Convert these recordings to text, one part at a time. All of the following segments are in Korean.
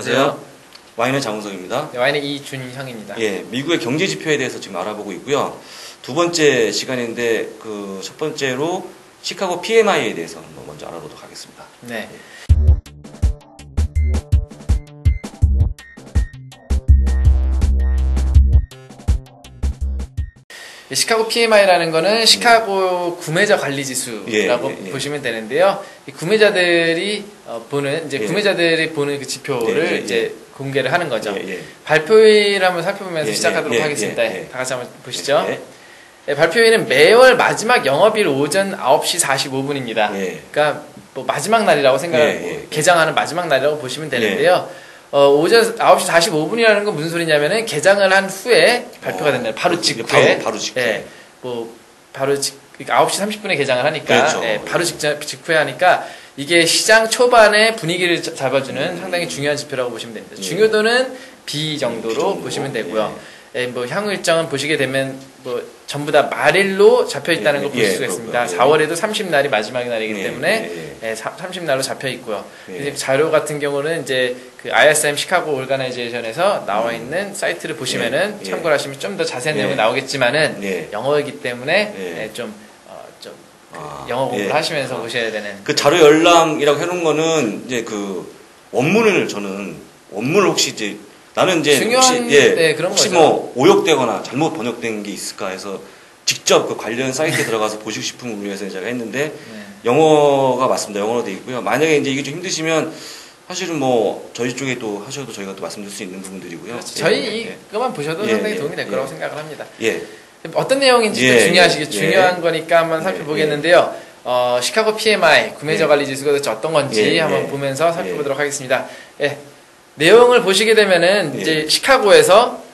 안녕하세요. 와인의 장훈석입니다. 네, 와인의 이준형입니다. 예, 미국의 경제 지표에 대해서 지금 알아보고 있고요. 두 번째 시간인데 첫 번째로 시카고 PMI에 대해서 먼저 알아보도록 하겠습니다. 네. 시카고 PMI라는 거는 시카고 구매자 관리 지수라고 보시면 되는데요. 이 구매자들이 보는 구매자들이 보는 그 지표를 이제 공개를 하는 거죠. 발표일을 한번 살펴보면서 시작하도록 하겠습니다. 다 같이 한번 보시죠. 발표일은 매월 마지막 영업일 오전 9시 45분입니다. 그러니까 뭐 마지막 날이라고 생각하고 개장하는 마지막 날이라고 보시면 되는데요. 오전 9시 45분이라는 건 무슨 소리냐면은 개장을 한 후에 발표가 된다. 바로 직후에. 바로 직후에. 그러니까 9시 30분에 개장을 하니까. 그렇죠. 바로 직후에 하니까 이게 시장 초반에 분위기를 잡아주는 상당히 중요한 지표라고 보시면 됩니다. 중요도는 B 정도로 보시면 되고요. 뭐 향후 일정은 보시게 되면 뭐 전부 다 말일로 잡혀 있다는 걸 볼 수가 있습니다. 4월에도 30날이 마지막 날이기 때문에 30날로 잡혀 있고요. 자료 같은 경우는 이제 그 ISM 시카고 오르가나이제이션에서 나와 있는 사이트를 보시면은 참고를 하시면 좀 더 자세한 내용이 나오겠지만은 영어이기 때문에 영어 공부를 하시면서 보셔야 되는. 그 자료 열람이라고 해놓은 거는 이제 그 원문을 혹시 이제 나는 이제 중요한 그런 혹시 거죠. 뭐 오역되거나 잘못 번역된 게 있을까 해서 직접 그 관련 사이트에 들어가서 보시고 싶은 분을 위해서 제가 했는데 영어가 맞습니다. 영어로 돼 있고요. 만약에 이제 이게 좀 힘드시면 사실은 뭐 저희 쪽에 또 하셔도 저희가 또 말씀드릴 수 있는 부분들이고요. 그렇죠. 저희 이거만 보셔도 상당히 도움이 될 거라고 생각을 합니다. 어떤 내용인지 또 중요하시겠죠. 중요한 거니까 한번 살펴보겠는데요. 시카고 PMI 구매자 관리 지수가 도대체 어떤 건지 한번 보면서 살펴보도록 하겠습니다. 내용을 보시게 되면은 이제 시카고에서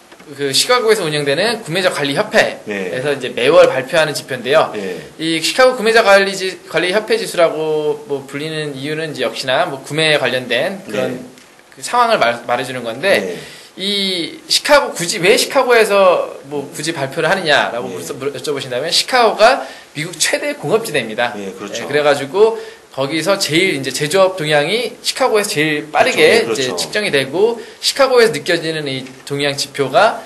운영되는 구매자 관리 협회에서 이제 매월 발표하는 지표인데요. 이 시카고 구매자 관리 협회 지수라고 뭐 불리는 이유는 이제 역시나 뭐 구매에 관련된 그런 그 상황을 말해주는 건데 이 시카고 왜 시카고에서 뭐 굳이 발표를 하느냐라고 여쭤보신다면 시카고가 미국 최대 공업지대입니다. 그렇죠. 그래가지고 거기서 제일 이제 제조업 동향이 시카고에서 제일 빠르게 이제 측정이 되고 시카고에서 느껴지는 이 동향 지표가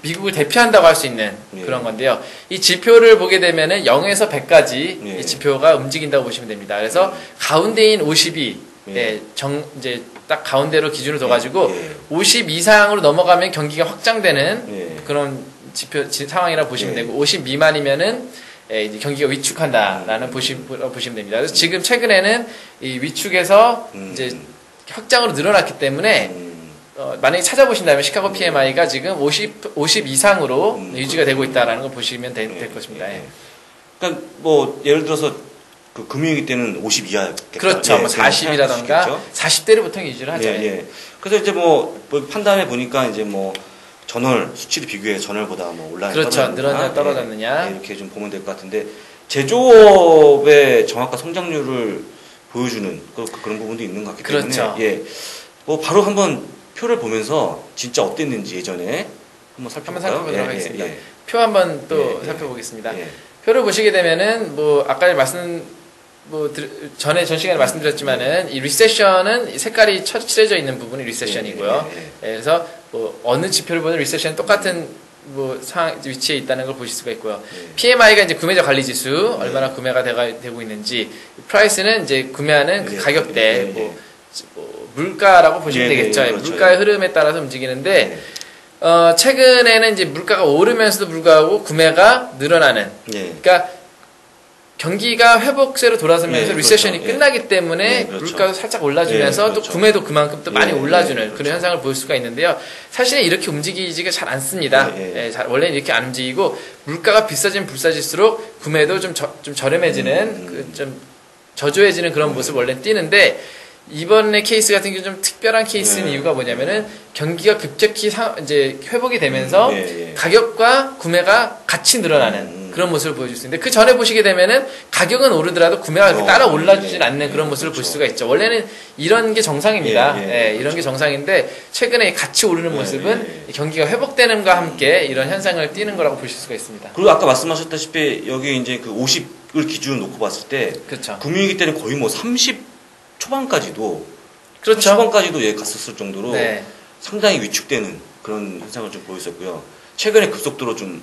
미국을 대표한다고 할 수 있는 그런 건데요. 이 지표를 보게 되면은 0에서 100까지 이 지표가 움직인다고 보시면 됩니다. 그래서 가운데인 52 이제 딱 가운데로 기준을 둬가지고 50 이상으로 넘어가면 경기가 확장되는 그런 지표 상황이라고 보시면 되고 50 미만이면은 이제 경기가 위축한다라는 보시면 됩니다. 그래서 지금 최근에는 이 위축에서 이제 확장으로 늘어났기 때문에 만약에 찾아보신다면 시카고 PMI가 지금 50 이상으로 유지가 되고 있다라는 걸 보시면 될 것입니다. 그러니까 뭐 예를 들어서 그 금융위기 때는 50 이하였겠다. 그렇죠. 뭐 40이라던가 40대를 보통 유지를 하죠. 그래서 이제 뭐 판단해 보니까 이제 뭐 전월 수치를 비교해 전월보다 뭐 올라갔느냐 늘었냐 떨어졌느냐 이렇게 좀 보면 될 것 같은데 제조업의 정확한 성장률을 보여주는 그런 부분도 있는 것 같기 때문에 뭐 바로 한번 표를 보면서 진짜 어땠는지 예전에 한번 살펴보도록 하겠습니다. 표 한번 또 살펴보겠습니다. 표를 보시게 되면은 뭐 아까 전 시간에 말씀드렸지만은 이 리세션은 색깔이 칠해져 있는 부분이 리세션이고요. 그래서 뭐 어느 지표를 보는 리세션은 똑같은 뭐 위치에 있다는 걸 보실 수가 있고요. PMI가 이제 구매자 관리 지수 얼마나 구매가 되고 있는지, 프라이스는 이제 구매하는 그 가격대, 뭐 물가라고 보시면 되겠죠. 그렇죠. 물가의 흐름에 따라서 움직이는데 최근에는 이제 물가가 오르면서도 불구하고 구매가 늘어나는. 그러니까 경기가 회복세로 돌아서면서 리세션이 끝나기 때문에 물가도 살짝 올라주면서 또 구매도 그만큼 또 많이 올라주는 그런 현상을 볼 수가 있는데요. 사실은 이렇게 움직이지가 잘 않습니다. 원래는 이렇게 안 움직이고 물가가 비싸지면 비싸질수록 구매도 좀 저렴해지는 좀 저조해지는 그런 모습을 원래 띄는데 이번의 케이스 같은 경우 좀 특별한 케이스인 이유가 뭐냐면은 경기가 급격히 이제 회복이 되면서 가격과 구매가 같이 늘어나는 그런 모습을 보여줄 수 있는데 그 전에 보시게 되면은 가격은 오르더라도 구매가 그렇게 따라 올라주진 않는 그런 모습을 볼 수가 있죠. 원래는 이런 게 정상입니다. 이런 게 정상인데 최근에 같이 오르는 모습은 경기가 회복되는과 함께 이런 현상을 띠는 거라고 보실 수가 있습니다. 그리고 아까 말씀하셨다시피 여기 이제 그 50을 기준으로 놓고 봤을 때 금융위기 때는 거의 뭐 30 초반까지도 그렇죠. 10원까지도 예, 갔었을 정도로 네. 상당히 위축되는 그런 현상을 좀 보였었고요. 최근에 급속도로 좀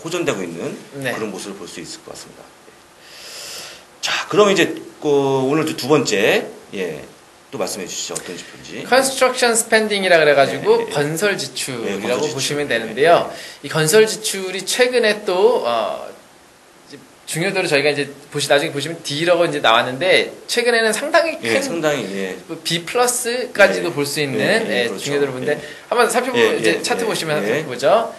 호전되고 있는 네. 그런 모습을 볼 수 있을 것 같습니다. 자, 그럼 이제 오늘 두 번째 예, 또 말씀해 주시죠. 어떤 지표인지. Construction Spending이라 그래가지고 네, 네. 건설 지출이라고 네, 건설 지출. 보시면 되는데요. 네. 이 건설 지출이 최근에 또 중요도로 저희가 이제 나중에 보시면 D라고 이제 나왔는데 최근에는 상당히 큰 예, 상당히 예. B 플러스까지도 네. 볼 수 있는 네, 그렇죠. 중요도를 보는데 예. 한번 살펴보면 예, 이제 예, 차트 예, 보시면 예. 살펴보죠.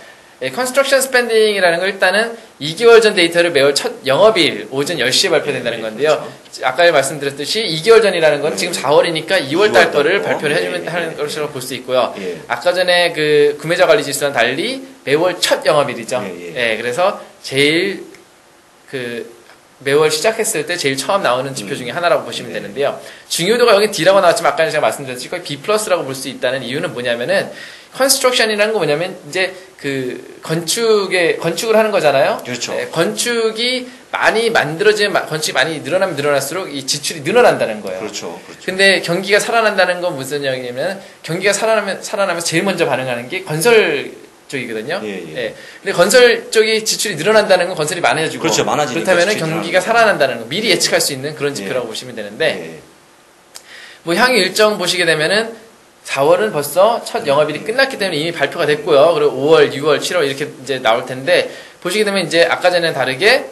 컨스트럭션 스펜딩이라는 거 일단은 2개월 전 데이터를 매월 첫 영업일 오전 10시에 발표된다는 건데요. 그렇죠. 아까 말씀드렸듯이 2개월 전이라는 건 지금 4월이니까 2월 달 거를 발표를 해주면 예, 하는 예, 것으로 볼 수 있고요. 예. 아까 전에 그 구매자 관리 지수와는 달리 매월 첫 영업일이죠. 예. 그래서 제일 매월 시작했을 때 제일 처음 나오는 지표 중에 하나라고 보시면 되는데요. 중요도가 여기 D라고 나왔지만 아까 제가 말씀드렸듯이 거의 B 플러스라고 볼 수 있다는 이유는 뭐냐면은 컨스트럭션이라는 거 뭐냐면 이제 그 건축을 하는 거잖아요. 그렇죠. 건축이 많이 만들어지면 건축이 많이 늘어나면 늘어날수록 이 지출이 늘어난다는 거예요. 그렇죠. 근데 경기가 살아난다는 건 무슨 얘기냐면 경기가 살아나면 제일 먼저 반응하는 게 건설 쪽이거든요. 예. 근데 건설 쪽이 지출이 늘어난다는 건 건설이 많아지고 그렇죠. 많아지니까 그렇다면 경기가 살아난다는 거 미리 예측할 수 있는 그런 예. 지표라고 보시면 되는데 예. 뭐 향후 일정 보시게 되면은 4월은 벌써 첫 영업일이 끝났기 때문에 이미 발표가 됐고요. 그리고 5월, 6월, 7월 이렇게 이제 나올 텐데 보시게 되면 이제 아까 전에는 다르게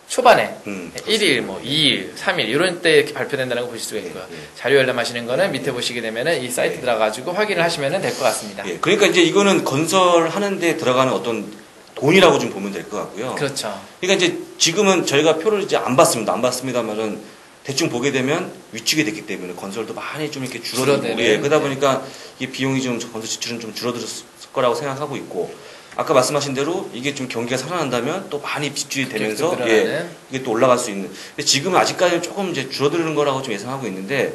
초반에 1일, 뭐 2일, 3일 이런 때 이렇게 발표된다는 거 보실 수가 있고요. 자료 열람하시는 거는 밑에 보시게 되면은 이 사이트 들어가가지고 확인을 하시면 될 것 같습니다. 예. 그러니까 이제 이거는 건설하는데 들어가는 어떤 돈이라고 좀 보면 될 것 같고요. 그렇죠. 그러니까 이제 지금은 저희가 표를 이제 안 봤습니다만은 대충 보게 되면 위축이 됐기 때문에 건설도 많이 좀 이렇게 줄어들고 예, 그러다 보니까 이 비용이 좀 건설 지출은 좀 줄어들었을 거라고 생각하고 있고 아까 말씀하신 대로 이게 좀 경기가 살아난다면 또 많이 지출이 되면서 이게 또 올라갈 수 있는. 근데 지금은 아직까지는 조금 이제 줄어드는 거라고 좀 예상하고 있는데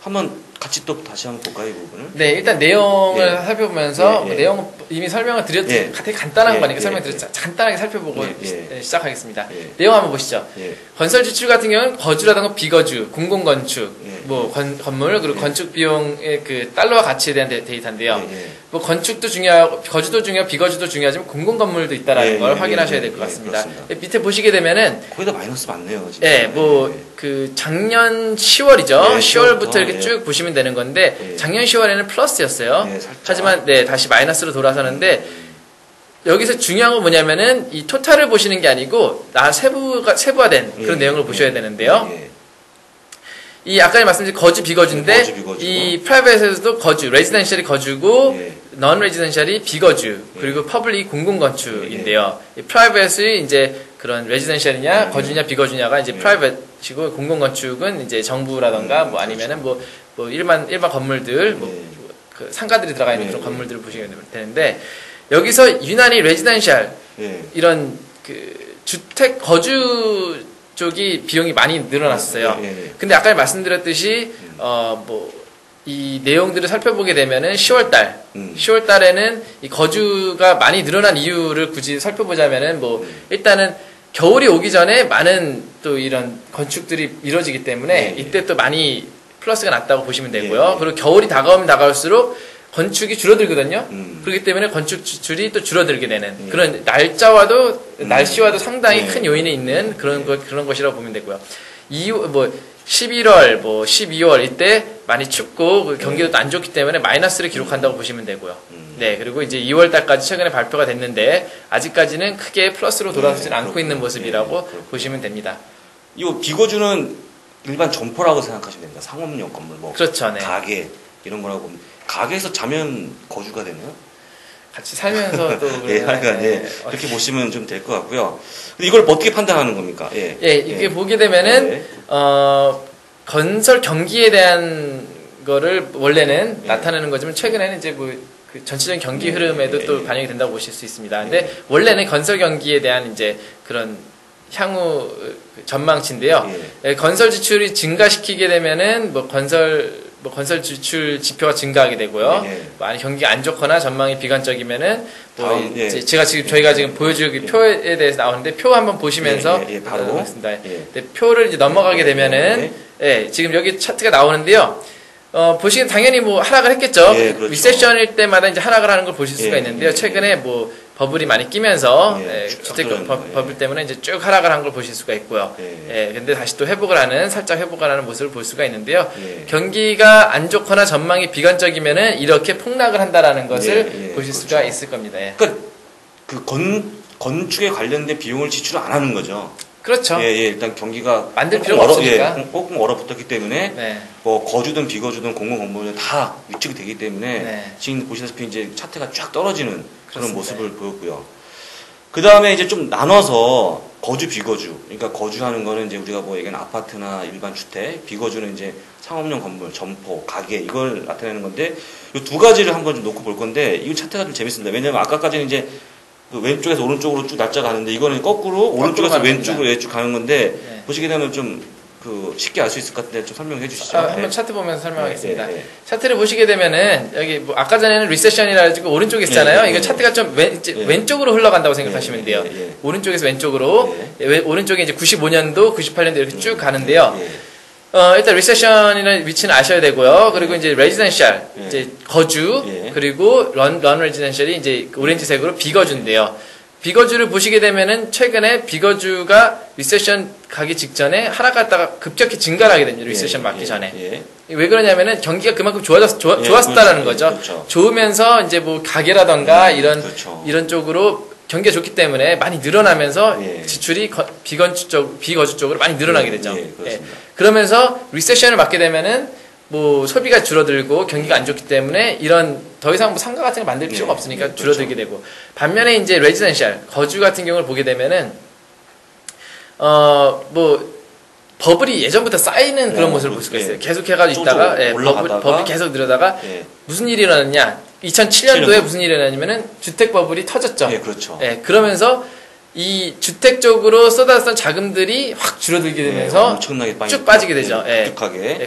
한번 같이 또 다시 한번 볼까요, 이 부분을? 네, 일단 내용을 살펴보면서 예. 내용은 이미 설명을 드렸지 되게 간단한 거니까 설명드렸죠. 간단하게 살펴보고 예. 시작하겠습니다. 예. 내용 한번 보시죠. 예. 건설 지출 같은 경우는 거주라든가 비거주, 공공건축, 예. 뭐 건물 그리고 건축 비용의 그 달러와 가치에 대한 데이터인데요. 뭐 건축도 중요하고 거주도 중요하고 비거주도 중요하지만 공공건물도 있다라는 걸 확인하셔야 될 것 같습니다. 밑에 보시게 되면은 거의 다 마이너스 맞네요. 진짜. 예, 뭐 그 작년 10월이죠. 10월부터 이렇게 쭉 보시면 되는 건데 작년 10월에는 플러스였어요. 하지만 다시 마이너스로 돌아서는데 여기서 중요한 건 뭐냐면은 이 토탈을 보시는 게 아니고 세부화된 그런 내용을 보셔야 되는데요. 이 아까 말씀드린 거주 비거주인데 이 프라이빗에서도 거주, 레지던셜이 거주고 넌 레지던셜이 비거주 그리고 퍼블릭 공공건축인데요. 이 프라이빗이 이제 그런 레지던셜이냐 거주냐 비거주냐가 이제 프라이빗이고 공공건축은 이제 정부라던가 뭐 아니면은 뭐 일반 건물들 그 상가들이 들어가 있는 그런 건물들을 보시게 되는데 여기서 유난히 레지던셜 이런 그 주택 거주 쪽이 비용이 많이 늘어났어요. 근데 아까 말씀드렸듯이 이 내용들을 살펴보게 되면은 10월 달에는 이 거주가 많이 늘어난 이유를 굳이 살펴보자면은 일단은 겨울이 오기 전에 많은 또 이런 건축들이 이루어지기 때문에 이때 또 많이 플러스가 났다고 보시면 되고요. 그리고 겨울이 다가오면 다가올수록 건축이 줄어들거든요. 그렇기 때문에 건축 지출이 또 줄어들게 되는 그런 날씨와도 상당히 큰 요인이 있는 그런 것이라고 보면 되고요. 11월, 12월 이때 많이 춥고 경기도 안 좋기 때문에 마이너스를 기록한다고 보시면 되고요. 네, 그리고 이제 2월 달까지 최근에 발표가 됐는데 아직까지는 크게 플러스로 돌아서지는 않고 있는 모습이라고 보시면 됩니다. 이 비거주는 일반 점포라고 생각하시면 됩니다. 상업용 건물, 그렇죠, 네. 가게 이런 거라고. 가게에서 자면 거주가 되나요? 같이 살면서 또 그렇게 보시면 좀 될 것 같고요. 근데 이걸 어떻게 판단하는 겁니까? 이게 보게 되면은 건설 경기에 대한 거를 원래는 나타내는 거지만 최근에는 이제 그 전체적인 경기 흐름에도 또 반영이 된다고 보실 수 있습니다. 근데 원래는 건설 경기에 대한 이제 그런 향후 전망치인데요. 건설 지출이 증가시키게 되면은 건설 지출 지표가 증가하게 되고요. 많이 경기가 안 좋거나 전망이 비관적이면은 저희가 지금 보여줄 표에 대해서 나오는데 표 한번 보시면서 바로 근데 표를 이제 넘어가게 되면은 지금 여기 차트가 나오는데요. 보시기엔 당연히 뭐 하락을 했겠죠. 예, 그렇죠. 리세션일 때마다 이제 하락을 하는 걸 보실 수가 예, 있는데요. 예, 최근에 뭐 버블이 많이 끼면서 예, 주택 예. 버블 때문에 이제 쭉 하락을 한 걸 보실 수가 있고요. 근데 다시 또 살짝 회복을 하는 모습을 볼 수가 있는데요. 경기가 안 좋거나 전망이 비관적이면은 이렇게 폭락을 한다라는 것을 보실 그렇죠. 수가 있을 겁니다. 그러니까 그 건축에 관련된 비용을 지출을 안 하는 거죠. 그렇죠. 일단 경기가 만들 필요가 없으니까. 꽁꽁 얼어붙었기 때문에 네. 뭐 거주든 비거주든 공공 건물은 다 위축이 되기 때문에 네. 지금 보시다시피 이제 차트가 쫙 떨어지는 그런 그렇습니다. 모습을 보였고요. 그 다음에 이제 좀 나눠서 거주 비거주, 그러니까 거주하는 거는 이제 우리가 뭐 얘기하는 아파트나 일반 주택, 비거주는 이제 상업용 건물, 점포, 가게 이걸 나타내는 건데 이 두 가지를 한번 좀 놓고 볼 건데 이 차트가 좀 재밌습니다. 왜냐면 아까까지는 이제 그 왼쪽에서 오른쪽으로 쭉 날짜 가는데 이거는 거꾸로 오른쪽에서 왼쪽으로 쭉 가는 건데 보시게 되면 좀 그 쉽게 알 수 있을 것 같은데 좀 설명해 주시죠. 한번 차트 보면서 설명하겠습니다. 차트를 보시게 되면은 여기 뭐 아까 전에는 리세션이라 가지고 오른쪽에 있잖아요. 이거 차트가 좀 왼쪽으로 흘러간다고 생각하시면 돼요. 오른쪽에서 왼쪽으로 오른쪽에 이제 95년도, 98년도 이렇게 쭉 가는데요. 일단 리세션이라는 위치는 아셔야 되고요. 그리고 이제 레지던셜, 이제 거주, 그리고 런 레지던셜이 이제 오렌지색으로 비거주인데요. 비거주를 보시게 되면은 최근에 비거주가 리세션 가기 직전에 하락했다가 급격히 증가를 하게 됩니다. 리세션 맞기 전에. 왜 그러냐면은 경기가 그만큼 좋았다라는 거죠. 그렇죠. 좋으면서 이제 뭐 가게라던가 이런 쪽으로 경기가 좋기 때문에 많이 늘어나면서 지출이 비거주 쪽으로 많이 늘어나게 되죠. 그러면서 리세션을 맞게 되면은 뭐 소비가 줄어들고 경기가 안 좋기 때문에 이런 더 이상 뭐 상가 같은 거 만들 필요가 없으니까 줄어들게 되고, 반면에 이제 레지던셜 거주 같은 경우를 보게 되면은 뭐 버블이 예전부터 쌓이는 그런 모습을 볼 수가 있어요. 계속 해가지고 있다가 버블이 계속 늘어다가 무슨 일이 일어났냐, 2007년도에 무슨 일이 일어나냐면은 주택 버블이 터졌죠. 그렇죠. 그러면서 이 주택 쪽으로 쏟아졌던 자금들이 확 줄어들게 되면서 엄청나게 쭉 빠지게 되죠.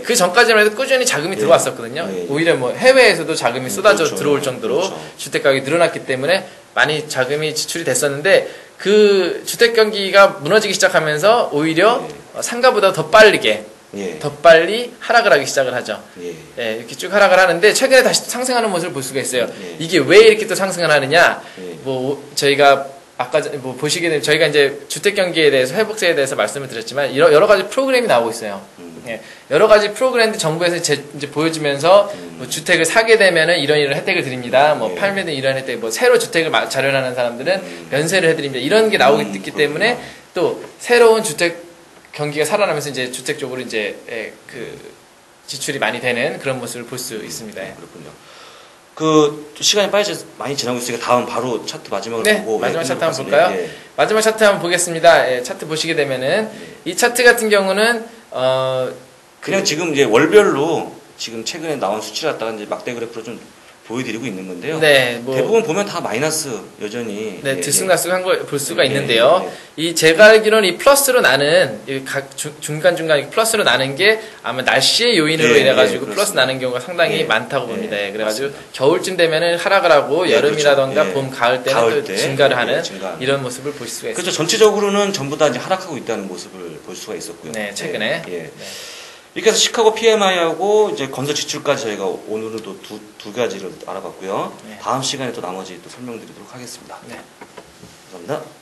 그 전까지만 해도 꾸준히 자금이 들어왔었거든요. 오히려 뭐 해외에서도 자금이 쏟아져 들어올 정도로 주택 가격이 늘어났기 때문에 많이 자금이 지출이 됐었는데, 그 주택 경기가 무너지기 시작하면서 오히려 상가보다 더 빨리 하락을 하기 시작을 하죠. 이렇게 쭉 하락을 하는데 최근에 다시 상승하는 모습을 볼 수가 있어요. 이게 왜 이렇게 또 상승을 하느냐? 뭐 저희가 아까 뭐 보시게 되면 저희가 이제 주택 경기에 대해서 회복세에 대해서 말씀을 드렸지만 여러 가지 프로그램이 나오고 있어요. 여러 가지 프로그램들 정부에서 이제 보여주면서 뭐 주택을 사게 되면은 이런 혜택을 드립니다. 뭐 팔면 이런 혜택, 뭐 새로 주택을 자련하는 사람들은 면세를 해드립니다. 이런 게 나오기 있기 때문에 또 새로운 주택 경기가 살아나면서 이제 주택 쪽으로 이제 그 지출이 많이 되는 그런 모습을 볼 수 있습니다. 그렇군요. 그 시간이 빨리 많이 지나고 있으니까 다음 바로 차트 마지막으로 보고 마지막 차트 한번 볼까요? 마지막 차트 한번 보겠습니다. 차트 보시게 되면은 이 차트 같은 경우는 그냥 지금 이제 월별로 지금 최근에 나온 수치를 갖다가 이제 막대 그래프로 좀 보여드리고 있는 건데요. 대부분 보면 다 마이너스 여전히. 들쑥날쑥 한 걸 볼 수가 있는데요. 이 제가 알기로는 이 플러스로 나는 중간중간 플러스로 나는 게 아마 날씨의 요인으로 인해가지고 플러스 나는 경우가 상당히 많다고 봅니다. 그래가지고 겨울쯤 되면은 하락을 하고 여름이라던가 봄, 가을 때는 또 증가를 하는 이런 모습을 볼 수가 있습니다. 그렇죠. 전체적으로는 전부 다 이제 하락하고 있다는 모습을 볼 수가 있었고요. 최근에. 이렇게 해서 시카고 PMI하고 이제 건설 지출까지 저희가 오늘은 또 두 가지를 알아봤고요. 다음 시간에 또 나머지 또 설명드리도록 하겠습니다. 감사합니다.